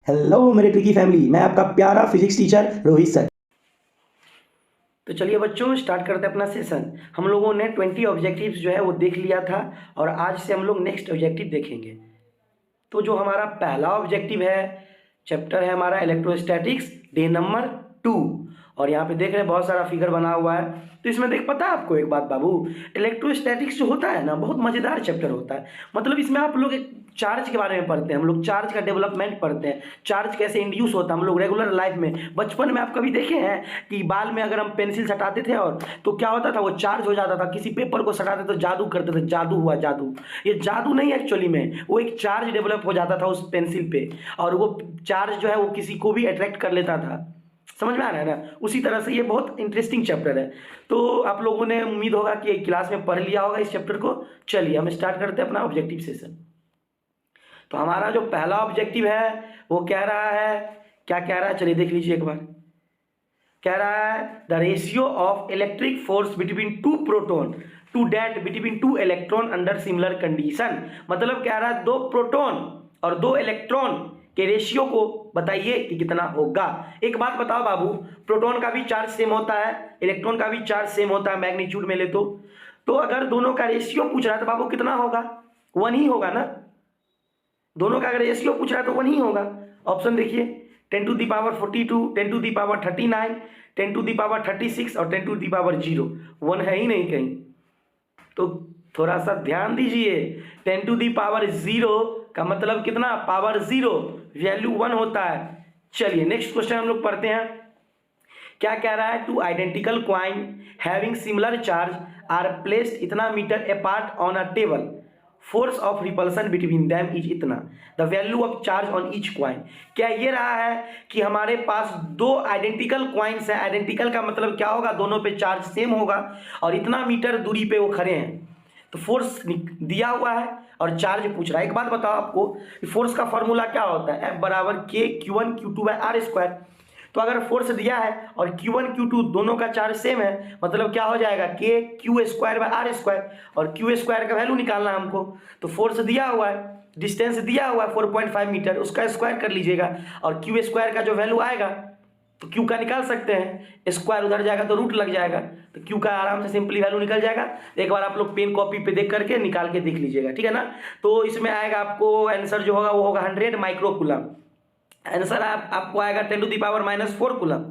Hello मेरे tricky family, मैं आपका प्यारा फिजिक्स टीचर रोहित सर। तो चलिए बच्चों स्टार्ट करते हैं अपना सेशन। हम लोगों ने 20 ऑब्जेक्टिव्स जो है वो देख लिया था और आज से हम लोग नेक्स्ट ऑब्जेक्टिव देखेंगे। तो जो हमारा पहला ऑब्जेक्टिव है, चैप्टर है हमारा इलेक्ट्रोस्टैटिक्स, डे नंबर 2। और यहाँ पे देख रहे हैं बहुत सारा फिगर बना हुआ है। तो इसमें देख, पता है आपको एक बात बाबू, इलेक्ट्रोस्टैटिक्स जो होता है ना, बहुत मज़ेदार चैप्टर होता है। मतलब इसमें आप लोग एक चार्ज के बारे में पढ़ते हैं, हम लोग चार्ज का डेवलपमेंट पढ़ते हैं, चार्ज कैसे इंड्यूस होता है हम लोग रेगुलर लाइफ में। बचपन में आप कभी देखे हैं कि बाल में अगर हम पेंसिल सटाते थे और तो क्या होता था, वो चार्ज हो जाता था। किसी पेपर को सटाते तो जादू करते थे, जादू हुआ जादू। ये जादू नहीं एक्चुअली में, वो एक चार्ज डेवलप हो जाता था उस पेंसिल पे, और वो चार्ज जो है वो किसी को भी अट्रैक्ट कर लेता था। समझ में आ रहा है ना? उसी तरह से ये बहुत इंटरेस्टिंग चैप्टर है। तो आप लोगों ने, उम्मीद होगा कि क्लास में पढ़ लिया होगा इस चैप्टर को। चलिए हम स्टार्ट करते हैं अपना ऑब्जेक्टिव सेशन। तो हमारा जो पहला ऑब्जेक्टिव है वो कह रहा है, क्या कह रहा है, चलिए देख लीजिए एक बार। कह रहा है the ratio of electric force between two proton to that between two electron under similar condition. मतलब कह रहा है दो प्रोटॉन और दो इलेक्ट्रॉन के रेशियो को बताइए कि कितना होगा। एक बात बताओ बाबू, प्रोटॉन का भी चार्ज सेम होता है, इलेक्ट्रॉन का भी चार्ज सेम होता है मैग्नीट्यूड में ले तो अगर दोनों का रेशियो पूछ रहा है तो बाबू कितना होगा? 1 ही होगा ना। दोनों का अगर रेशियो पूछ रहा है तो 1 ही होगा। ऑप्शन देखिए, 10⁻42, 10⁻39, 10⁻36 और 10⁻0। 1 है ही नहीं कहीं। तो थोड़ा सा ध्यान दीजिए, 10⁻0 का मतलब कितना? पावर 0, वैल्यू 1 होता है। चलिए नेक्स्ट क्वेश्चन हम लोग पढ़ते हैं। क्या कह रहा है? Two identical coin having similar charge are placed इतना metre apart on a table, force of repulsion between them is इतना, the value of charge on each coin. क्या ये रहा है कि हमारे पास दो आइडेंटिकल क्वाइंस हैं। आइडेंटिकल का मतलब क्या होगा? दोनों पे चार्ज सेम होगा और इतना मीटर दूरी पे वो खड़े हैं। तो फोर्स दिया हुआ है और चार्ज पूछ रहा है। एक बात बताओ आपको, फोर्स का फॉर्मूला क्या होता है? F = K Q1 Q2/r²। तो अगर फोर्स दिया है और Q1 Q2 दोनों का चार्ज सेम है, मतलब क्या हो जाएगा? KQ²/r²। और Q² का वैल्यू निकालना है हमको। तो फोर्स दिया हुआ है, डिस्टेंस दिया हुआ है 4.5 मीटर, उसका स्क्वायर कर लीजिएगा और Q² का जो वैल्यू आएगा तो Q का निकाल सकते हैं, स्क्वायर उधर जाएगा तो रूट लग जाएगा, तो Q का आराम से सिंपली वैल्यू निकल जाएगा। एक बार आप लोग पेन कॉपी पे देख करके निकाल के देख लीजिएगा, ठीक है ना? तो इसमें आएगा आपको आंसर जो होगा वो होगा 100 माइक्रोकूलम। आंसर आपको आएगा 10⁻⁻4 कूलम,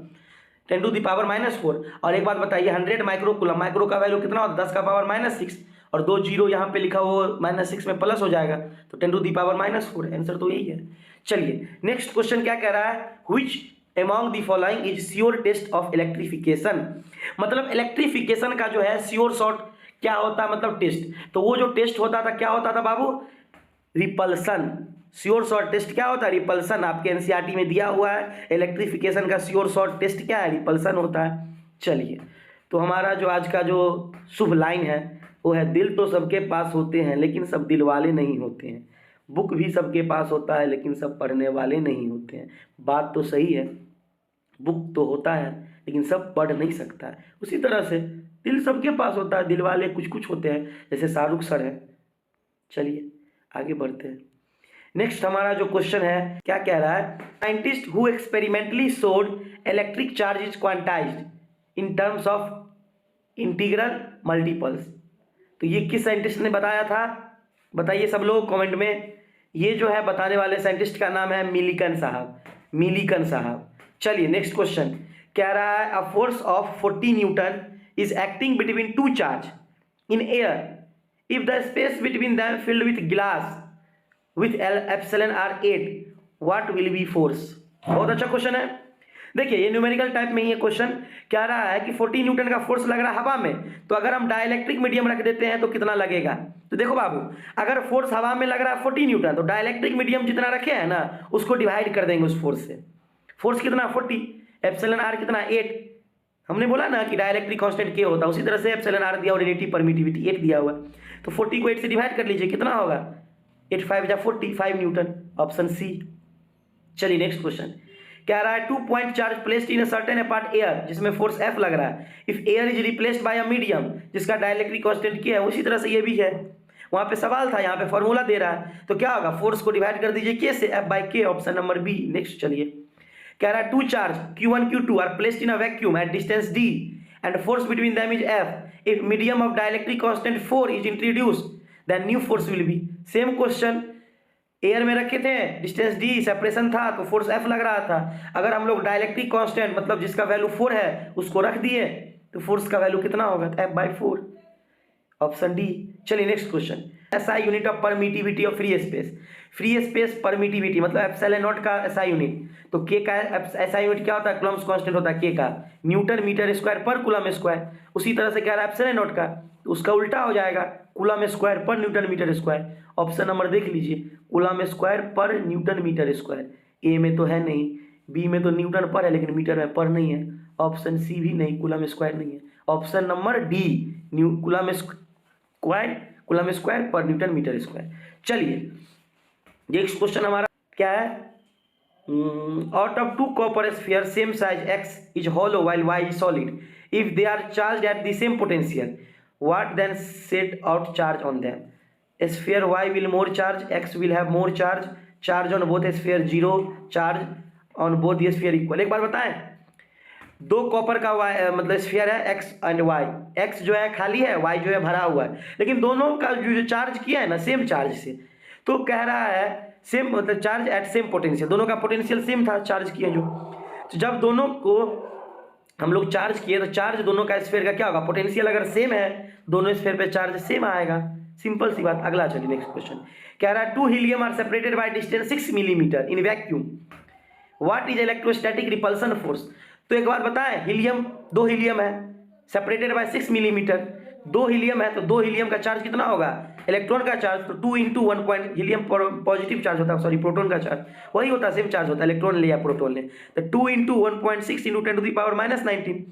10⁻⁴। और एक बात बताइए, 100 माइक्रो कूलम, माइक्रो का वैल्यू कितना होता है? 10⁻⁻6, और 2 जीरो यहाँ पे लिखा हो -6 में प्लस हो जाएगा, तो 10⁻⁴। आंसर तो यही है। चलिए नेक्स्ट क्वेश्चन क्या कह रहा है? Which among the following is sure test of electrification. मतलब इलेक्ट्रिफिकेशन का जो है श्योर शॉर्ट क्या होता है, मतलब टेस्ट। तो वो जो टेस्ट होता था क्या होता था बाबू? रिपल्सन। श्योर शॉर्ट टेस्ट क्या होता है? रिपल्सन। आपके एनसीईआरटी में दिया हुआ है इलेक्ट्रिफिकेशन का श्योर शॉर्ट टेस्ट क्या है? रिपल्सन होता है। चलिए, तो हमारा जो आज का जो शुभ लाइन है वो है, दिल तो सबके पास होते हैं लेकिन सब दिल वाले नहीं होते हैं, बुक भी सबके पास होता है लेकिन सब पढ़ने वाले नहीं होते हैं। बात तो सही है, बुक तो होता है लेकिन सब पढ़ नहीं सकता है। उसी तरह से दिल सबके पास होता है, दिल वाले कुछ कुछ होते हैं, जैसे शाहरुख सर है। चलिए आगे बढ़ते हैं। नेक्स्ट हमारा जो क्वेश्चन है क्या कह रहा है? Scientist who experimentally showed electric charge is quantized in terms of integral multiples. तो ये किस साइंटिस्ट ने बताया था? बताइए सब लोग कमेंट में। ये जो है बताने वाले साइंटिस्ट का नाम है मिलिकन साहब, मिलिकन साहब। चलिए नेक्स्ट क्वेश्चन कह रहा है a force of 40 Newton is acting between two charge in air if the space between them filled with glass with εr8 what will be force। बहुत अच्छा क्वेश्चन है। देखिए ये न्यूमेरिकल टाइप में ही है क्वेश्चन। क्या रहा है कि 40 न्यूटन का फोर्स लग रहा है हवा में, तो अगर हम डाइलेक्ट्रिक मीडियम रख देते हैं तो कितना लगेगा? तो देखो बाबू, अगर फोर्स हवा में लग रहा है 40 न्यूटन, तो डाइलेक्ट्रिक मीडियम जितना रखे हैं ना उसको डिवाइड कर देंगे उस फोर्स से। फोर्स कितना? 40, εr कितना? 8। हमने बोला ना कि डाइलेक्ट्रिक कांस्टेंट के होता है, उसी तरह से εr दिया और रिलेटिव परमिटिविटी 8 दिया हुआ है। तो 40 को 8 से डिवाइड कर लीजिए, कितना होगा? 8 5 जा 45 न्यूटन, ऑप्शन सी। चलिए नेक्स्ट क्वेश्चन क्या रहा है? 2 point charge placed in a certain apart air, जिसमें फोर्स F लग रहा है, if air is replaced by a medium जिसका डाइलेक्ट्रिक कांस्टेंट क्या है, उसी तरह से ये भी है। वहाँ पे सवाल था, यहाँ पे फॉर्मूला दे रहा है, तो क्या होगा, फोर्स को डिवाइड कर दीजिए के से, F/K, option number B. Next चलिए, कह रहा है two charge Q1 Q2 are placed in a vacuum at distance d and force between them is F. If medium of dielectric constant 4 is introduced, then new force will be. Same question, air में रखे थे, distance d, separation था तो force F लग रहा था। अगर हम लोग डायलेक्ट्रिक कांस्टेंट मतलब जिसका वैल्यू 4 है उसको रख दिए तो फोर्स का वैल्यू कितना होगा, F/4, ऑप्शन डी। चलिए next question, SI unit of permittivity of free space. Free space permittivity मतलब एप्सिलॉन नॉट का एसआई यूनिट, तो के का एसआई यूनिट क्या होता है, कूलम्ब कांस्टेंट होता है के का, न्यूटन मीटर स्क्वायर पर कूलम्ब स्क्वायर। उसी तरह से कह रहा है एप्सिलॉन नॉट का, तो उसका उल्टा हो जाएगा, कूलम्ब स्क्वायर पर newton metre square. Option number देख लीजिए, कूलम्ब स्क्वायर पर न्यूटन मीटर स्क्वायर। ए में तो है नहीं, बी में तो न्यूटन पर है लेकिन मीटर में पर नहीं है, ऑप्शन सी भी नहीं, कूलम्ब स्क्वायर नहीं है, option number D coulomb square पर न्यूटन मीटर स्क्वायर। चलिए नेक्स्ट क्वेश्चन हमारा क्या है, out of two copper sphere same size x is hollow while y is solid, if they are charged at the same potential, what then set out charge on them? Sphere y will more charge, x will have more charge on both sphere 0, charge on both the sphere equal। एक बार बताएं, दो copper का मतलब sphere है x and y, x जो है खाली है, y जो है भरा हुआ है, लेकिन दोनों का जो चार्ज किया है ना सेम चार्ज से, तो कह रहा है सेम मतलब चार्ज एट सेम पोटेंशियल, दोनों का पोटेंशियल सेम था चार्ज किया जो, तो जब दोनों को हम लोग चार्ज किए तो चार्ज दोनों का स्फीयर का क्या होगा, पोटेंशियल अगर सेम है दोनों स्फीयर पे चार्ज सेम आएगा, सिंपल सी बात। अगला चलिए नेक्स्ट क्वेश्चन, कह रहा है two helium are separated by distance 6 millimetre in vacuum, what is electrostatic repulsion force. तो एक बार बताएं, हीलियम, दो हीलियम है सेपरेटेड बाय 6 मिलीमीटर, दो हीलियम है तो दो हीलियम का चार्ज कितना होगा, इलेक्ट्रॉन का चार्ज तो 2 × 1 पॉइंट, हीलियम पॉजिटिव चार्ज होता है, सॉरी प्रोटॉन का चार्ज वही होता है, सेम चार्ज होता है, इलेक्ट्रॉन ले या प्रोटॉन ले, तो 2 × 1.6 × 10⁻⁻19,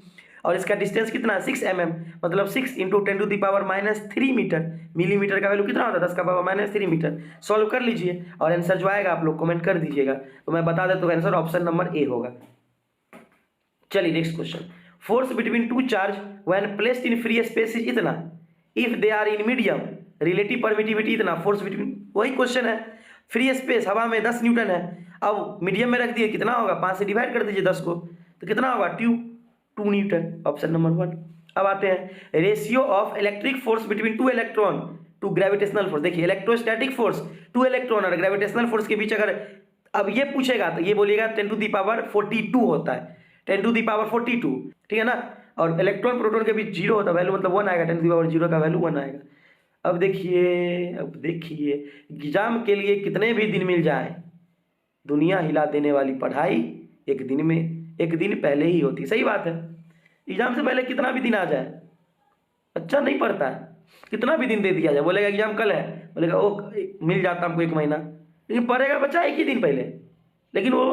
और इसका डिस्टेंस कितना है 6 mm, मतलब 6 × 10⁻³ मीटर, मिलीमीटर का वैल्यू कितना होता है 10⁻³ मीटर। सॉल्व कर लीजिए और आंसर जो आएगा आप लोग कमेंट कर दीजिएगा, तो मैं बता देता हूँ आंसर ऑप्शन नंबर ए होगा। चलिए next question, force between two charge when placed in free space is इतना, if they are in medium relative permittivity इतना, फोर्स बिटवीन, वही क्वेश्चन है, फ्री स्पेस हवा में 10 न्यूटन है, अब मीडियम में रख दिए कितना होगा, 5 से डिवाइड कर दीजिए 10 को, तो कितना होगा 2 न्यूटन, ऑप्शन नंबर 1। अब आते हैं ratio of electric force between two electron to gravitational force. देखिए इलेक्ट्रोस्टैटिक फोर्स टू इलेक्ट्रॉन और ग्रेविटेशनल फोर्स के बीच अगर अब ये पूछेगा तो ये बोलिएगा 10⁻42 होता है, 10⁻42, ठीक है ना, और इलेक्ट्रॉन प्रोटॉन के बीच 0 होता है, वैल्यू मतलब 1 आएगा, 10⁻0 का वैल्यू 1 आएगा। अब देखिए एग्जाम के लिए कितने भी दिन मिल जाए, दुनिया हिला देने वाली पढ़ाई एक दिन पहले ही होती, सही बात है। एग्जाम से पहले कितना भी दिन आ जाए अच्छा नहीं पड़ता है, कितना भी दिन दे दिया जाए, बोलेगा एग्जाम कल है, बोलेगा ओ मिल जाता हमको 1 महीना, लेकिन पढ़ेगा बच्चा 1 ही दिन पहले, लेकिन वो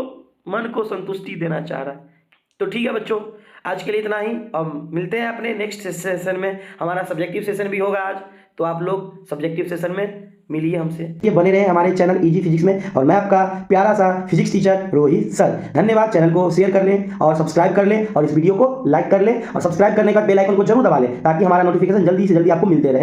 मन को संतुष्टि देना चाह रहा है। तो ठीक है बच्चों, आज के लिए इतना ही, अब मिलते हैं अपने नेक्स्ट सेशन में, हमारा सब्जेक्टिव सेशन भी होगा आज, तो आप लोग सब्जेक्टिव सेशन में मिलिए हमसे। ये बने रहे हमारे चैनल इजी फिजिक्स में, और मैं आपका प्यारा सा फिजिक्स टीचर रोहित सर। धन्यवाद। चैनल को शेयर कर लें और सब्सक्राइब कर लें, और इस वीडियो को लाइक कर लें, और सब्सक्राइब करने का बेल आइकन को जरूर दबा लें ताकि हमारा नोटिफिकेशन जल्दी से जल्दी आपको मिलते रहे।